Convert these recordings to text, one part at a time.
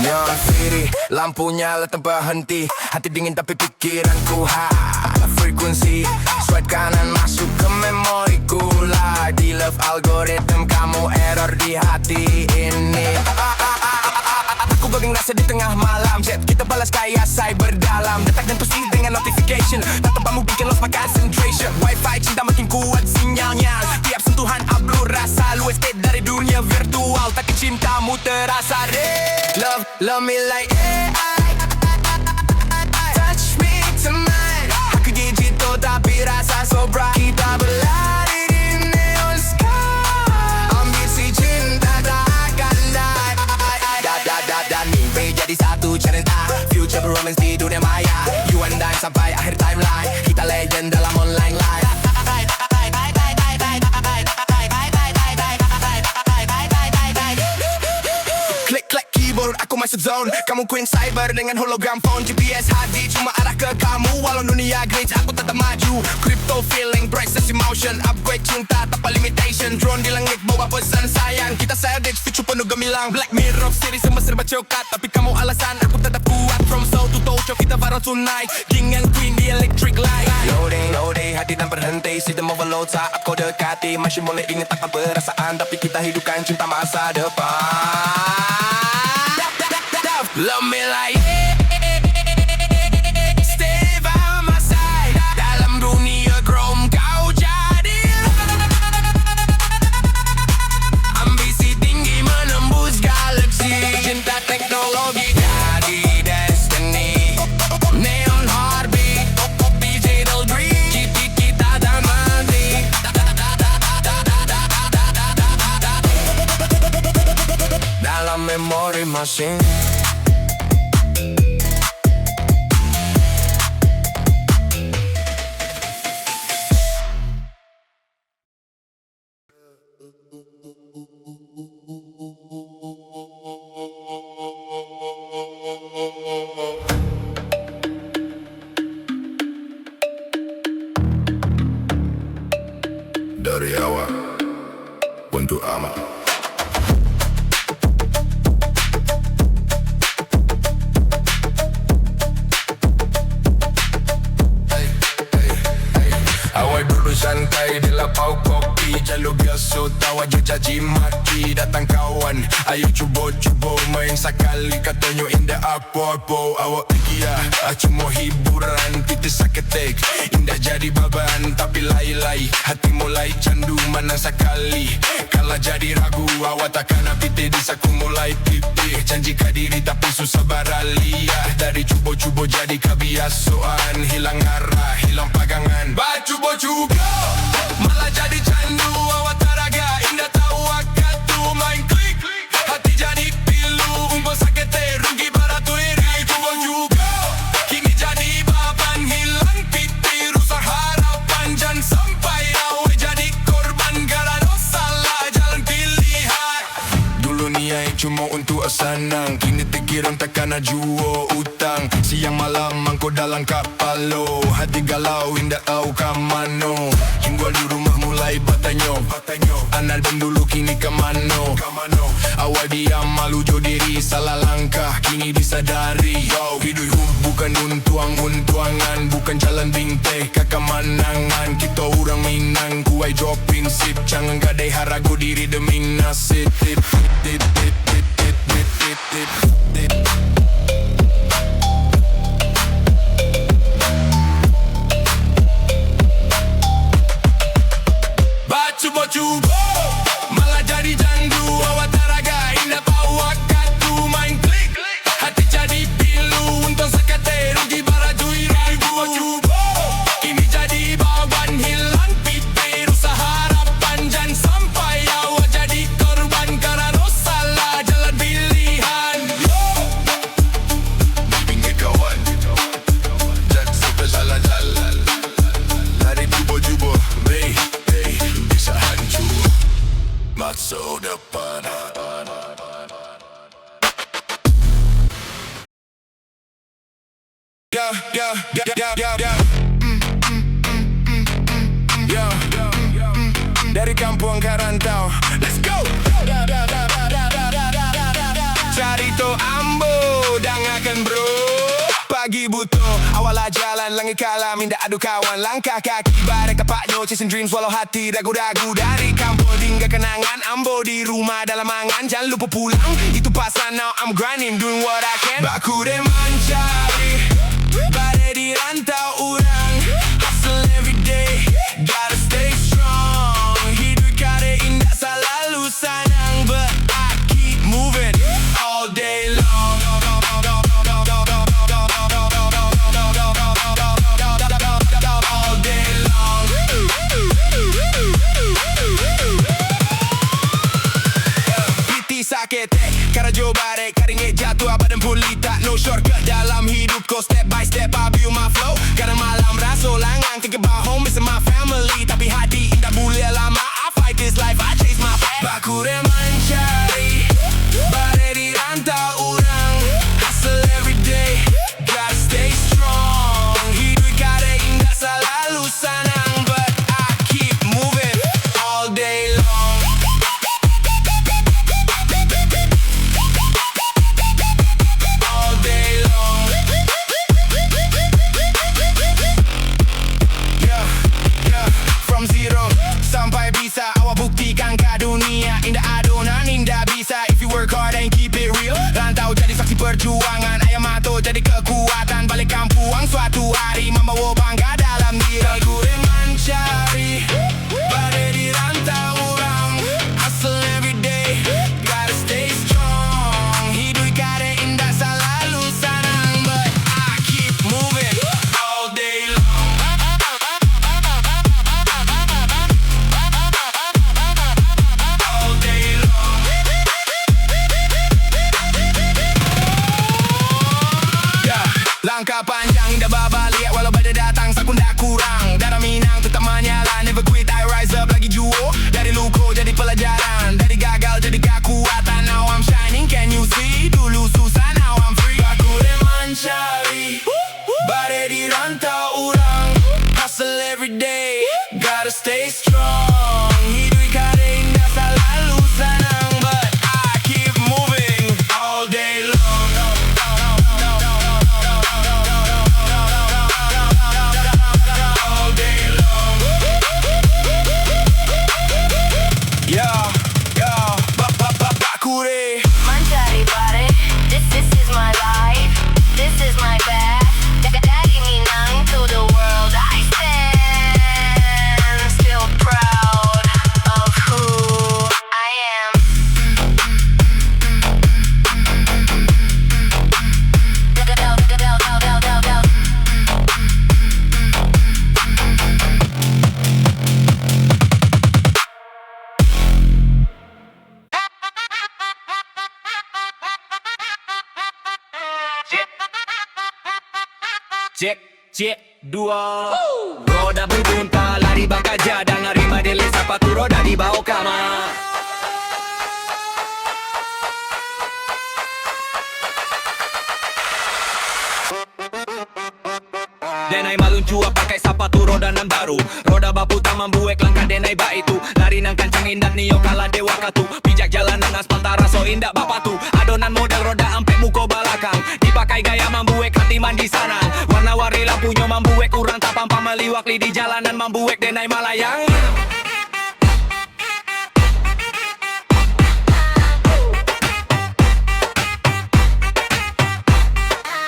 Neon city, lampu nyala tanpa henti. Hati dingin tapi pikiranku high frekuensi. Swipe kanan masuk ke memoriku. Lagi love algorithm, kamu error di hati ini. Aku gagang rasa di tengah malam. Chat kita balas kayak cyber dalam. Detak dan persis dengan notification. Tatapamu bikin lost my concentration. Wifi cinta makin kuat sinyalnya. Tiap sentuhan upload rasa lu escape dari dunia virtual. Tapi cintamu terasa real. Love me like AI. Touch me tonight. Aku digital tapi rasa so bright. Kita berlari di neon sky. Ambisi cinta tak akan die. Dan mimpi jadi satu cerita. Future romance di dunia maya. You and I sampai akhir timeline. Kita legend dalam online life. Klik keyboard, aku masuk zone. Kamu queen cyber dengan hologram phone. GPS hati cuma arah ke kamu. Walau dunia glitch, aku tetap maju. Crypto feeling, priceless emotion. Upgrade cinta tanpa limitation. Drone di langit bawa pesan sayang. Kita savage, future penuh gemilang. Black Mirror series semua serba coklat. Tapi kamu alasan, aku tetap kuat. From soul to toe, kita viral tonight. King and queen di electric light. Loading, hati dan berhenti. Sistem overload saat kau dekati. Masih mulai ingin takkan perasaan. Tapi kita hidupkan cinta masa depan. Love me like stay by my side. Dalam dunia chrome kau jadi. Ambisi tinggi menembus galaksi. Cinta teknologi jadi destiny. Neon heartbeat, digital dream. Kita tak mati. Dalam memori mesin. Dari awal untuk amat. Awal dulu santai di lapau kopi. Jalur biasa tawa je caci maki. Datang kawan, ayo cuba main sekali. Katanya indah apa-apa. Awak pergi cuma hiburan. Kita saketek, indah jadi baban. Tapi lai-lai, hati mulai candu mana sekali. Kalau jadi ragu, awak takkan piti. Disaku mulai pipih. Janjikan diri tapi susah baralia. Dari cuba jadi kebiasaan. Hilang arah, hilang pagangan. Cuba malah jadi candu. Awak taraga indah tahu akatu main klik. Hati jadi pilu. Umpah sakit rugi baratus iri. Cuba juga kini jadi baban. Hilang piti rusak harapan. Jangan sampai awak jadi korban. Gara salah jalan pilihan. Dulu niat cuma untuk senang. Kini pikiran takkan jual utang. Siang malam mangko dalam kapal lo. Hati galau indah tahu kamano. Hingga di rumah mulai bertanya. Anak dan dulu kini kemano. Awal diam malu jo diri. Salah langkah kini disadari. Hidup bukan untuangan. Bukan jalan binteh kekemenangan. Kita orang Minang kuai jo prinsip. Jangan gadai harago diri demi nasib. Cuba malah jadi jandu. Awak taraga indah tahu akatu main klik. Hati jadi pilu. Untung sakate rugi baraju iri. Cuba kini jadi baban. Hilang piti rusak harapan. Jangan sampai awak jadi korban. Karena salah jalan pilihan. Di pinggir kawan jangan sampai jalan-jalan. Lari cuba bisa hancur masa depan. Dari kampung Karantau, let's go. Carito Ambo. lagi butuh Awalnya jalan langit kalam Indah adu kawan Langkah kaki bareng kapaknya Chasing dreams walau hati ragu-ragu Dari kampung hingga kenangan Ambo di rumah dalam angan Jangan lupa pulang Itu pasal now I'm grinding Doing what I can Baku de mencari Badai di rantau orang Hustle every day Gotta stay strong Hidup kare indah selalu senang But I keep moving All day long All day long Piti sakit Karena jauh barek Karingnya jatuh badan pulita No shortcut dalam hidup ko Step by step I build my flow Kadang malam rasa langang Think about home missing my family Tapi hati indah boleh lama I fight this life I chase my path Baku de mencari Badai di rantau orang Hustle every day Gotta stay strong Hidup kare indah selalu senang But I keep moving All day long All day long Yeah From zero sampai bisa Awak buktikan ke dunia Indah adonan indah bisa If you work hard and keep it real Rantau jadi saksi perjuangan Ayam mato jadi kekuatan Balik kampuang suatu hari Membawa bangga dalam diri Aku mencari Badai di rantau orang Hustle every day Gotta stay strong Hidup kare indah selalu senang But I keep moving All day long All day long Yeah. Langkah panjang indah babalik Walau badai datang sakun dah kurang Darah Minang tetap menyala Never quit I rise up lagi juo Dari luko jadi pelajaran Dari gagal jadi kekuatan Now I'm shining can you see Dulu susah now I'm free Aku mencari Badai di rantau orang Hustle every day Gotta stay strong Hidup kare indah selalu senang But I keep moving All day long All day long Yeah Baku de Mencari badai, this is my life, this is my path. Dari Minang to the world I stand, still proud of who I am. Cek, dua Roda berpunta, lari bakaja Dan harima dele sepatu roda di bawah kamar Denai maluncua pakai sepatu roda nan baru Roda baputa membuek langkah denai ba itu Lari nang kancang indah nio kala dewa katu Pijak jalanan aspal taraso indah bapatu Adonan model roda ampe muko balakang Dipakai gaya membuek hati mandi sana Warna-warni lampunya membuek kurang tapam pameliwak di jalanan membuek denai malayang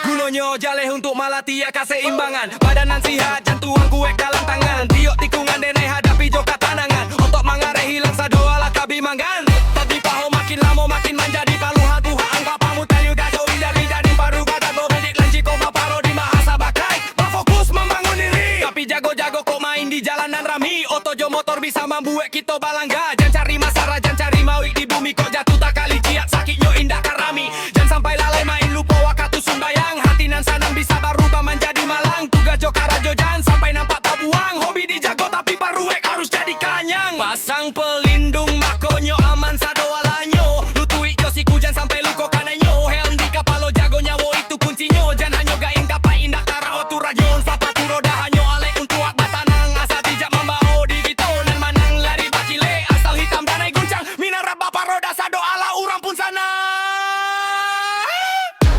Gulonyo jaleh untuk malatia keseimbangan Badanan sihat jantuan kuek dalam tangan Tiok tikungan denai hadapi joka tanangan Otot mangare hilang sadoa lah kabimangan Tadi paho makin lama makin menjadi paluha tuha angka pamutan juga jauh indah di paru kata go bedik lanci kau baparo di mahasa bakai Berfokus membangun diri Tapi jago-jago kok main di jalanan rami Otojo motor bisa membuat kita balangga Jangan cari masalah jangan cari mawik di bumi Kok jatuh tak kali ciat sakitnya indah karami Jangan sampai lalai main lupa wakatu sumbayang Hati nan sanang bisa berubah menjadi malang Tugas joka rajo jangan sampai nampak tak buang Hobi dijago tapi paruek harus jadi kanyang Pasang pelindung makonyo aman sadoalanyo Lutui josiku jangan sampai luko kananyo Helm di kapalo jago nyawo itu kuncinya Jangan hanyo gaing kapai indah tara otu rajon Sapatu roda hanyo alek untuk ak batanang Asal tidak membao di gitu nan manang lari bacile Asal hitam danai guncang minara bapa roda sado ala urang pun sana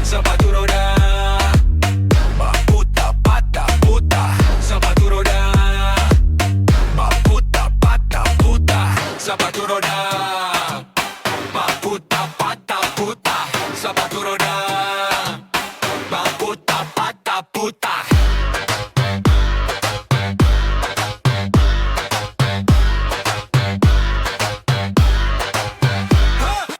Sepatu roda sepatu roda. Putar patah putar.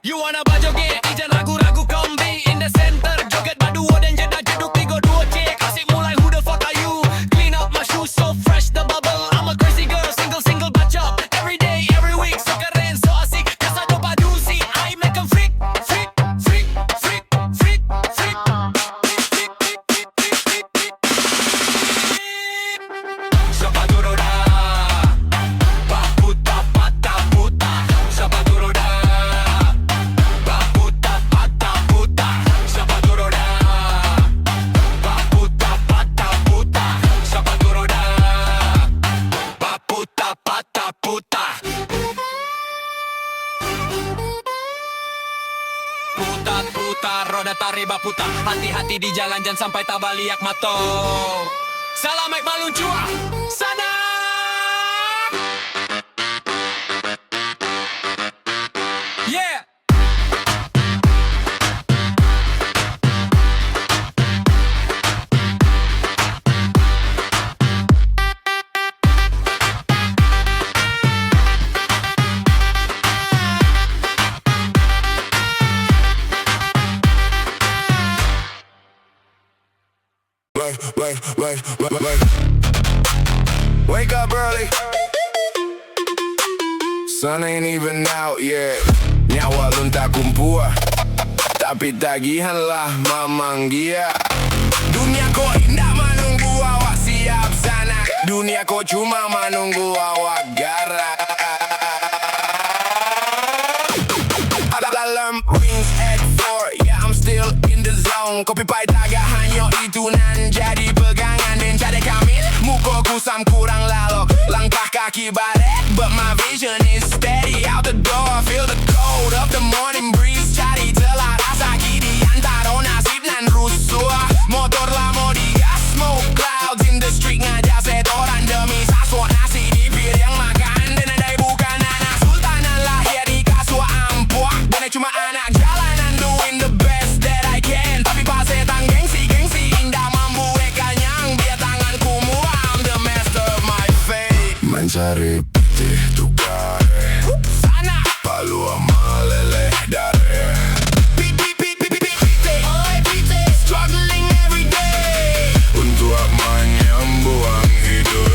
You wanna bajoget, ijan ragu-ragu kombi in the center, joget baduo dan jeda jeduk tigo duo cek. Asik mulai, who the fuck are you? Clean up my shoes so fresh the bubble. I'm a crazy girl, single batch up every day, every week. So keren, so asik, kasa do badusi. I make 'em freak, freak, freak, freak, freak, freak. Sepatu roda, puta pata puta. Sepatu roda, puta pata puta. Sepatu roda, puta pata puta. Sepatu roda, puta pata puta. Putar-putar, roda tariba putar. Hati-hati di jalan, jangan sampai tabaliak mato. Salam Mike Maluncua, sana. Yeah. Wake up early. Sun ain't even out yet. Nyawa lunta kumpul, tapi tagihanlah memanggia. Dunia ko indah menunggu awak siap sana. Dunia ko cuma menunggu awak gerak. Alarm rings at 4, yeah I'm still in the zone. Kopi pahit agak hanya itu nan jadi pegangan. Dan cari kamil, muka kusam kurang lalok. Langkah kaki baret, but my vision is steady. Out the door, feel the cold of the morning breeze. Cari celah rasa gini antara nasib dan rusuh. Motor lama digas, smoke clouds in the street. Ngajak setoran demi saswat nasi di piring makan. Dan andai bukan anak sultanan lahir di kasuh ampuh. Dan cuma anak jalanan doing the best that I can. Tapi pas setan gengsi indah membuat kenyang. Biar tanganku muah, I'm the master of my fate. Mencari putih tukar sana paluang meleleh dari struggling every day untuk menyembuhkan hidup.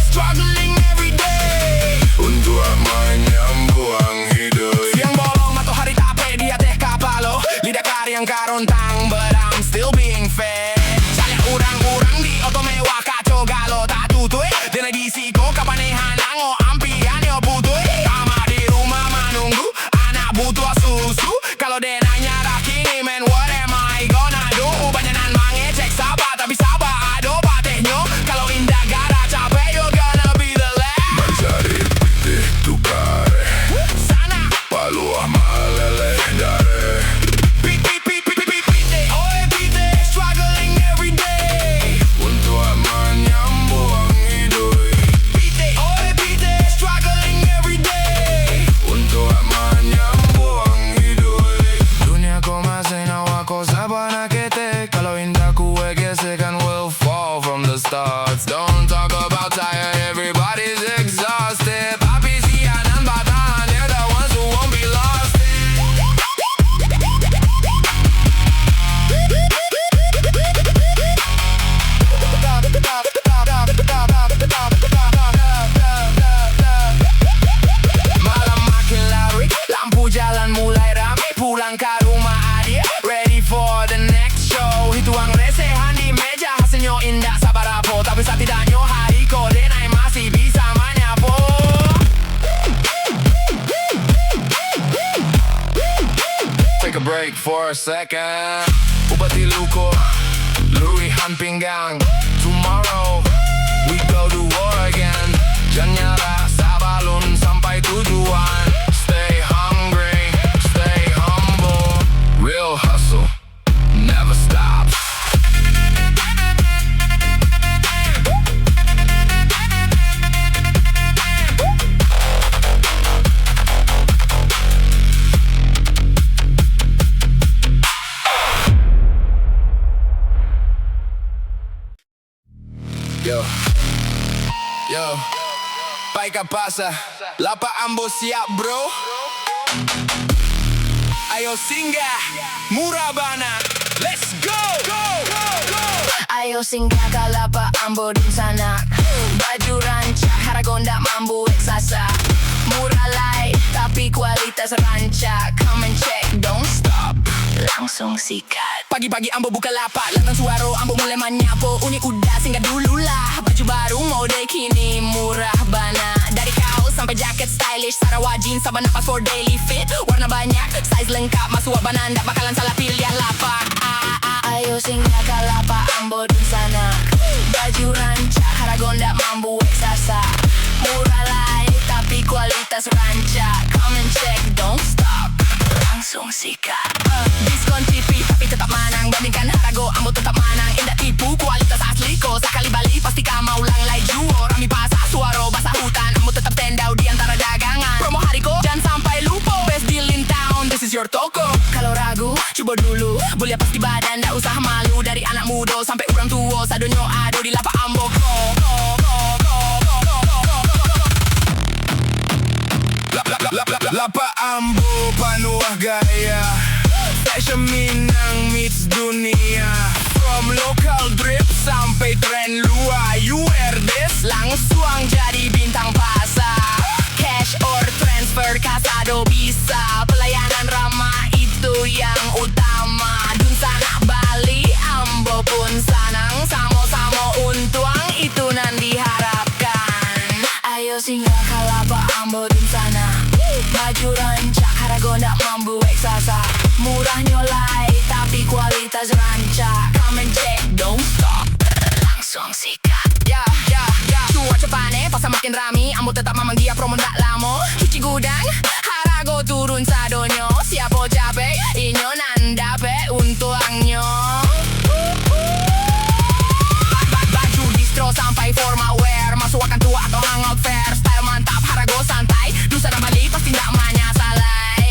Struggling every day untuk menyembuhkan hidup. Siang bolong matahari tape di atas kapalo. Lidah kari yang karontang, but I'm still being fed. Saya urang-urang di oto mewah kacau galo tak tutui. Dan di siko kapan hanango ampian yo putui. Kamar di rumah menunggu anak butuh susu. Kalau dia nanya rakini man what am I gonna do? Banyakan mangecek sabar tapi sabar ado patehnya. Kalau indah gara capek you're gonna be the last. Mencari putih tukar sana paluah meleleh dari struggling every day untuk menyembuhkan hidup. Struggling every day untuk menyembuhkan hidup. Dunia ko masih nawa ko sabar nak ketek. Kalau indah ku gesekan will fall from the stars. Don't talk about tired, everybody's exhausted. Tapi sianan batahan, they're the ones who won't be lost. Malam makin lari, lampu jalan mulai rame. Pulang ke rumah adik, ready for the next show. Hituang resehan di meja, hasilnya indah sabar apa. Tapi setidaknya hari kodenai masih bisa menyapu. Take a break for a second. Ubati luko, luihan pinggang. Tomorrow we go to war again. Jangan nyerah, sabalun sampai tujuan. Stay hungry, stay humble. Real hustle never stops. que pasa? Lapa Ambo siap bro? Ayo singgah, Murabana, let's go! Ayo singgah ke Lapa Ambo di sana. Baju rancak, Haragonda mambu eksasa. Murah light, tapi kualitas rancak. Come and check, don't stop, langsung sikat. Pagi-pagi Ambo buka lapak, datang suaro Ambo mulai menyapu. Unik udah singgah dululah. Baju baru mode kini murah bana. Dari kaos sampai jaket stylish, Sarawak jeans sama napas for daily fit. Warna banyak, size lengkap, masuk abana ndak bakalan salah pilihan lapak. Ayo singgah ke Lapa Ambo di sana. Baju rancak, Haragonda mambu eksasa. Murah light, tapi kualitas rancak. Come and check, don't stop, langsung sikat. Diskon tipis tapi tetap manang. Bandingkan Harago, Ambo tetap manang. Indah tipu, kualitas asli ko. Sekali balik pasti kamu ulang lagi juo. Rami pasar, suaro, basah hutan. Ambo tetap tendau di antara dagangan. Promo hari ko, jangan sampai lupa. Best deal in town, this is your toko. Kalau ragu, Coba dulu, boleh pasti badan, ndak usah malu. Dari anak muda sampai orang tua, sadonyo ado di Lapa Ambo. Lapa Ambo panuah gaya, fashion Minang meets dunia. From local drip sampai tren luar, you wear this Langsung jadi bintang pasar. Cash or transfer kasado bisa. Pelayanan ramah itu yang utama. Dun sana Bali, Ambo pun sanang. Sama-sama untuang itu nan diharapkan. ayo singgah ke Lapa Ambo di sana. Baju rancak, Haragonda mambu eksasa. Murah nyolai, tapi kualitas rancak. Come and check, don't stop, langsung sikat. Ya, cuaca panas, pasar makin rami. Ambo tetap mamang dia promo ndak lama. Cuci gudang, Harago turun sadonyo. Siapa capek, inyo nandape untuangnya. Baju distro sampai formal wear. Masuk akan tua atau hangout fair. Style mantap, Harago santai. Nusa dan Bali pasti ndak manyasalai.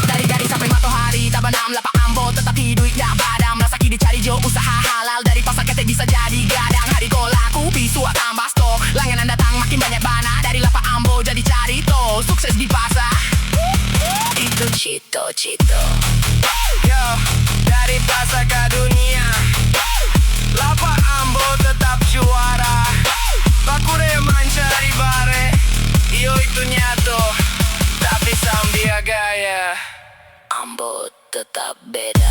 Dari sampai matahari, tabanam Lapa Ambo tetap hidup ndak padam. Rasa kini cari jo usaha halal. Dari pasar ketek bisa jadi gadang. Hari ko laku, bisu tambah stok. Langganan datang makin banyak bana. Dari Lapa Ambo jadi carito. Sukses di pasar, Itu cito. Yo, dari pasar ke dunia, Lapa Ambo tetap juara. Bakure manca di bare, iyo itu nyato, tapi sambia gaya. Ambo tetap beda.